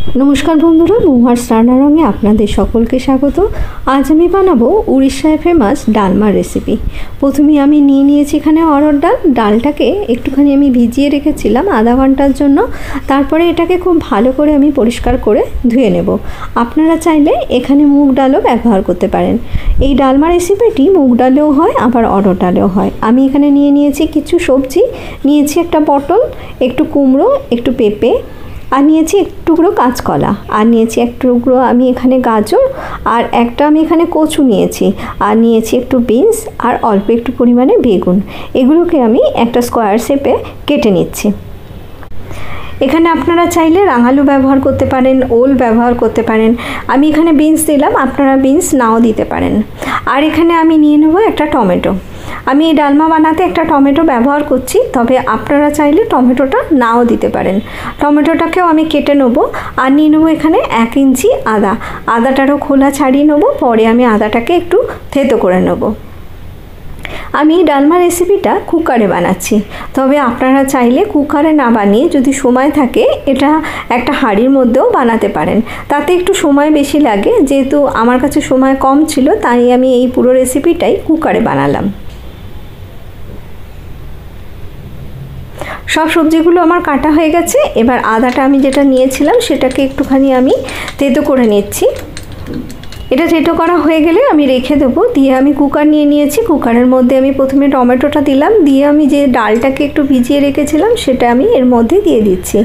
नमस्कार बंधुरा महुआर्स रान्नारंगे आपनादेर सकलके स्वागत। आज आमी बानाबो उड़ीष्याय फेमास डालमार रेसिपि। प्रथमे आमी निये नियेछि एखाने अरहर डाल। डालटाके एकटुखानि आमी भिजिए रेखेछिलाम आधा घंटार जन्य। तारपरे एटाके खूब भालो करे आमी परिष्कार करे धुए नेब। आपनारा चाइले एखाने मुग डालও व्यवहार करते पारेन। এই ডালমা রেসিপিটি মুগ ডালেও হয় আবার অরহর ডালেও হয়। আমি এখানে নিয়ে নিয়েছি কিছু সবজি, নিয়েছি একটা পটল, একটু কুমড়ো, একটু পেঁপে, আর নিয়েছি এক টুকরো কাঁচকলা, আর নিয়েছি এক টুকরো আমি এখানে গাজর, আর একটা আমি এখানে কচু নিয়েছি, আর নিয়েছি একটু বিনস আর অল্প একটু পরিমাণে বেগুন। এগুলোকে আমি একটা স্কোয়ার শেপে কেটে নিচ্ছি। এখানে আপনারা চাইলে রাঙালু ব্যবহার করতে পারেন, ওল ব্যবহার করতে পারেন। আমি এখানে বিনস দিলাম, আপনারা বিনস নাও দিতে পারেন। আর এখানে আমি নিয়ে নেব একটা টমেটো। আমি এই ডালমা বানাতে একটা টমেটো ব্যবহার করছি, তবে আপনারা চাইলে টমেটোটা নাও দিতে পারেন। টমেটোটাকেও আমি কেটে নেব। আর নিয়ে নেব এখানে 1 ইঞ্চি আদা। আদাটারও খোলা ছাড়িয়ে নেব, পরে আমি আদাটাকে একটু থেতো করে নেব। আমি ডালমা রেসিপিটা কুকারে বানাচ্ছি, তবে আপনারা চাইলে কুকারে না বানিয়ে যদি সময় থাকে এটা একটা হাঁড়ির মধ্যেও বানাতে পারেন। তাতে একটু সময় বেশি লাগে, যেহেতু আমার কাছে সময় কম ছিল তাই আমি এই পুরো রেসিপিটাই কুকারে বানালাম। সব সবজিগুলো আমার কাটা হয়ে গেছে। এবার আদাটা আমি যেটা নিয়েছিলাম সেটাকে একটুখানি আমি থেতো করে নিচ্ছি। এটা থেতো করা হয়ে গেলে আমি রেখে দেবো। দিয়ে আমি কুকার নিয়ে নিয়েছি। কুকারের মধ্যে আমি প্রথমে টমেটোটা দিলাম, দিয়ে আমি যে ডালটাকে একটু ভিজিয়ে রেখেছিলাম সেটা আমি এর মধ্যে দিয়ে দিচ্ছি।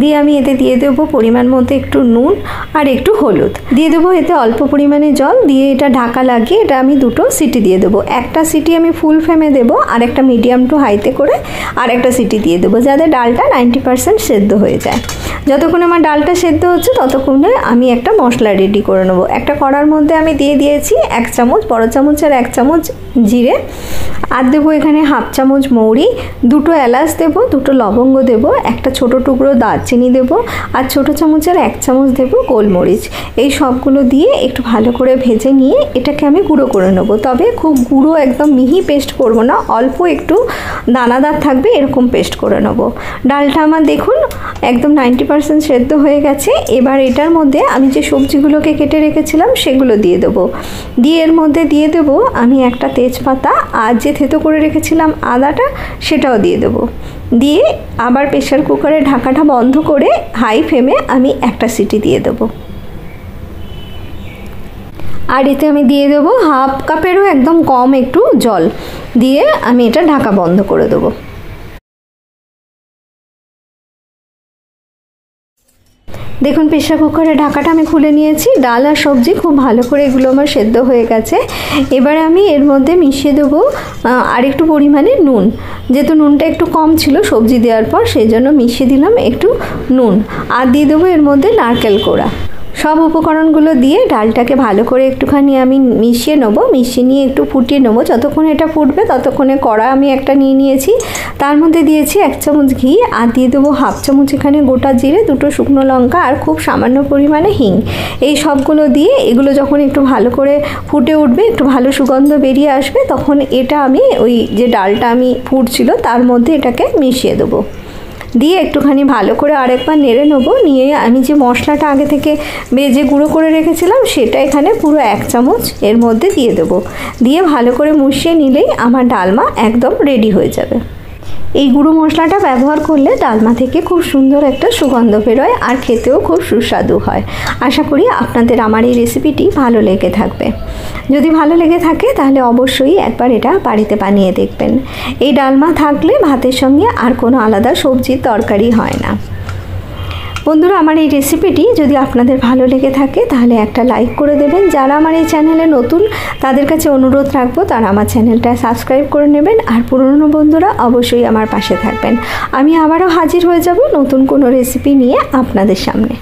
দিয়ে আমি এতে দিয়ে দেবো পরিমাণ মতো একটু নুন আর একটু হলুদ, দিয়ে দেবো এতে অল্প পরিমাণে জল, দিয়ে এটা ঢাকা লাগিয়ে এটা আমি 2টো সিটি দিয়ে দেবো। একটা সিটি আমি ফুল ফ্লেমে দেবো, আর একটা মিডিয়াম টু হাইতে করে আর একটা সিটি দিয়ে দেবো, যাতে ডালটা 90% সেদ্ধ হয়ে যায়। যতক্ষণ আমার ডালটা সেদ্ধ হচ্ছে ততক্ষণে আমি একটা মশলা রেডি করে নেবো। একটা কড়ার মধ্যে আমি দিয়ে দিয়েছি 1 চামচ, বড় চামচের 1 চামচ জিরে, আর দেবো এখানে 1/2 চামচ মৌরি, 2টো এলাচ দেবো, 2টো লবঙ্গ দেবো, একটা ছোট টুকরো দারচিনি দেবো, আর ছোট চামচের 1 চামচ দেবো গোলমরিচ। এই সবগুলো দিয়ে একটু ভালো করে ভেজে নিয়ে এটাকে আমি গুঁড়ো করে নেবো। তবে খুব গুঁড়ো একদম মিহি পেস্ট করব না, অল্প একটু দানাদার থাকবে এরকম পেস্ট করে নেবো। ডালটা আমার দেখুন একদম 90% সেদ্ধ হয়ে গেছে। এবার এটার মধ্যে আমি যে সবজিগুলোকে কেটে রেখেছিলাম সেগুলো দিয়ে দেবো। দিয়ে এর মধ্যে দিয়ে দেবো আমি একটা তেজপাতা, আর যে থেতো করে রেখেছিলাম আদাটা সেটাও দিয়ে দেবো। দিয়ে আবার প্রেসার কুকারে ঢাকাটা বন্ধ করে হাই ফ্লেমে আমি একটা সিটি দিয়ে দেবো। আর এতে আমি দিয়ে দেবো 1/2 কাপেরও একদম কম একটু জল, দিয়ে আমি এটা ঢাকা বন্ধ করে দেবো। দেখুন প্রেসার কুকারের ঢাকাটা আমি খুলে নিয়েছি। ডাল আর সবজি খুব ভালো করে এগুলো আমার সেদ্ধ হয়ে গেছে। এবারে আমি এর মধ্যে মিশিয়ে দেবো আর একটু পরিমাণে নুন। যেহেতু নুনটা একটু কম ছিল সবজি দেওয়ার পর, সেই জন্য মিশিয়ে দিলাম একটু নুন। আর দিয়ে দেবো এর মধ্যে নারকেল কোড়া। সব উপকরণগুলো দিয়ে ডালটাকে ভালো করে একটুখানি আমি মিশিয়ে নেব। মিশিয়ে নিয়ে একটু ফুটিয়ে নেব। যতক্ষণ এটা ফুটবে ততক্ষণে কড়া আমি একটা নিয়ে নিয়েছি, তার মধ্যে দিয়েছি 1 চামচ ঘি, আর দিয়ে দেবো 1/2 চামচ এখানে গোটা জিরে, 2টো শুকনো লঙ্কা, আর খুব সামান্য পরিমাণে হিং। এই সবগুলো দিয়ে এগুলো যখন একটু ভালো করে ফুটে উঠবে, একটু ভালো সুগন্ধ বেরিয়ে আসবে, তখন এটা আমি ওই যে ডালটা আমি ফুটছিল তার মধ্যে এটাকে মিশিয়ে দেবো। দিয়ে একটুখানি ভালো করে আরেকবার নেড়ে নেবো। নিয়ে আমি যে মশলাটা আগে থেকে ভেজে গুঁড়ো করে রেখেছিলাম সেটা এখানে পুরো 1 চামচ এর মধ্যে দিয়ে দেবো। দিয়ে ভালো করে মিশিয়ে নিলেই আমার ডালমা একদম রেডি হয়ে যাবে। এই গুঁড়ো মশলাটা ব্যবহার করলে ডালমা থেকে খুব সুন্দর একটা সুগন্ধ বেরোয়, আর খেতেও খুব সুস্বাদু হয়। আশা করি আপনাদের আমার এই রেসিপিটি ভালো লেগে থাকবে। যদি ভালো লেগে থাকে তাহলে অবশ্যই একবার এটা বাড়িতে বানিয়ে দেখবেন। এই ডালমা থাকলে ভাতের সঙ্গে আর কোনো আলাদা সবজির তরকারি হয় না। বন্ধুরা, আমার এই রেসিপিটি যদি আপনাদের ভালো লেগে থাকে তাহলে একটা লাইক করে দেবেন। যারা আমার এই চ্যানেলে নতুন তাদের কাছে অনুরোধ রাখবো তারা আমার চ্যানেলটা সাবস্ক্রাইব করে নেবেন। আর পুরনো বন্ধুরা অবশ্যই আমার পাশে থাকবেন। আমি আবারও হাজির হয়ে যাব নতুন কোনো রেসিপি নিয়ে আপনাদের সামনে।